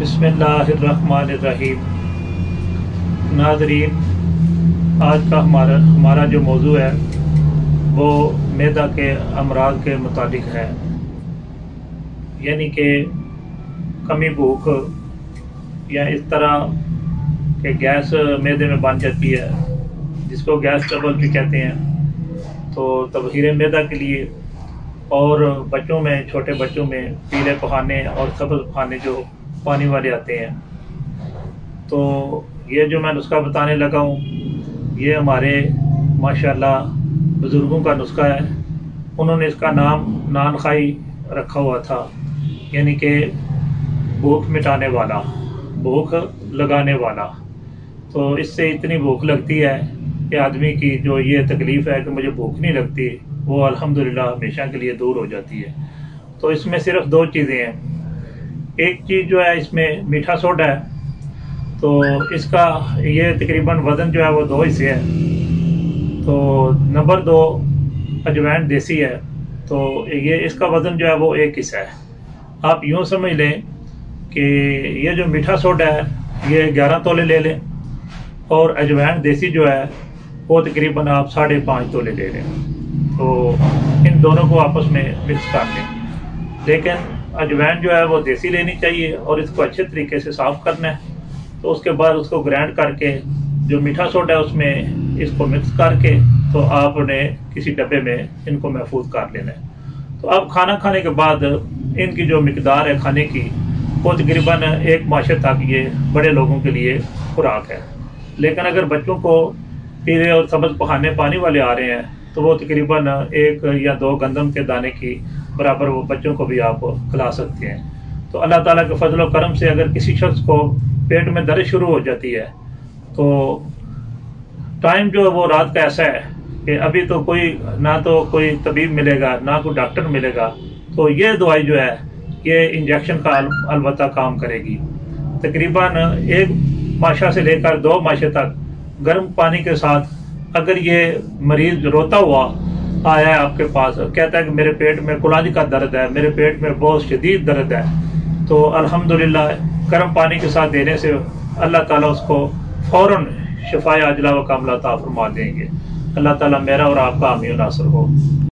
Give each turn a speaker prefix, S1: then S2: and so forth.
S1: बिस्मिल्लाहिर्रहमानिर्रहीम। नाज़रीन, आज का हमारा जो मौजू है वो मैदा के अमराज के मुतालिक है, यानी कि कमी भूख या इस तरह के गैस मैदे में बन जाती है जिसको गैस ट्रबल भी कहते हैं। तो तबहीर मैदा के लिए और बच्चों में, छोटे बच्चों में पीले पखाने और सब्ज़ पखाने जो पानी वाले आते हैं, तो ये जो मैं नुस्खा बताने लगा हूँ ये हमारे माशाल्लाह बुज़ुर्गों का नुस्खा है। उन्होंने इसका नाम नान खाई रखा हुआ था, यानी कि भूख मिटाने वाला, भूख लगाने वाला। तो इससे इतनी भूख लगती है कि आदमी की जो ये तकलीफ़ है कि मुझे भूख नहीं लगती, वो अल्हम्दुलिल्लाह हमेशा के लिए दूर हो जाती है। तो इसमें सिर्फ दो चीज़ें हैं। एक चीज़ जो है इसमें मीठा सोडा है, तो इसका ये तकरीबन वज़न जो है वो 2 हिस्से है। तो नंबर 2 अजवाइन देसी है, तो ये इसका वज़न जो है वो 1 हिस्सा है। आप यूँ समझ लें कि ये जो मीठा सोडा है ये 11 तोले ले लें और अजवाइन देसी जो है वो तकरीबन आप 5.5 तोले ले लें। तो इन दोनों को आपस में मिक्स कर लें। लेकिन अजवाइन जो है वो देसी लेनी चाहिए और इसको अच्छे तरीके से साफ़ करना है। तो उसके बाद उसको ग्राइंड करके जो मीठा सोडा है उसमें इसको मिक्स करके तो आपने किसी डब्बे में इनको महफूज कर लेना है। तो अब खाना खाने के बाद इनकी जो मिकदार है खाने की वो तकरीबन 1 माशे तक ये बड़े लोगों के लिए खुराक है। लेकिन अगर बच्चों को पीले और सब्ज़ पखाने पानी वाले आ रहे हैं तो वो तकरीबन 1 या 2 गंदम के दाने की बराबर वो बच्चों को भी आप खिला सकते हैं। तो अल्लाह ताला के फजल और करम से अगर किसी शख्स को पेट में दर्द शुरू हो जाती है तो टाइम जो है वो रात का ऐसा है कि अभी तो कोई तबीब मिलेगा ना कोई डॉक्टर मिलेगा, तो ये दवाई जो है ये इंजेक्शन का अलबत्ता काम करेगी। तकरीबन 1 माशा से लेकर 2 माशे तक गर्म पानी के साथ अगर ये मरीज रोता हुआ आया है आपके पास, कहता है कि मेरे पेट में कुलांज का दर्द है, मेरे पेट में बहुत शदीद दर्द है, तो अल्हम्दुलिल्लाह गर्म पानी के साथ देने से अल्लाह ताला उसको फ़ौरन शिफाए आजिला व कामिला अता फरमा देंगे। अल्लाह ताला मेरा और आपका आमीन नासर हो।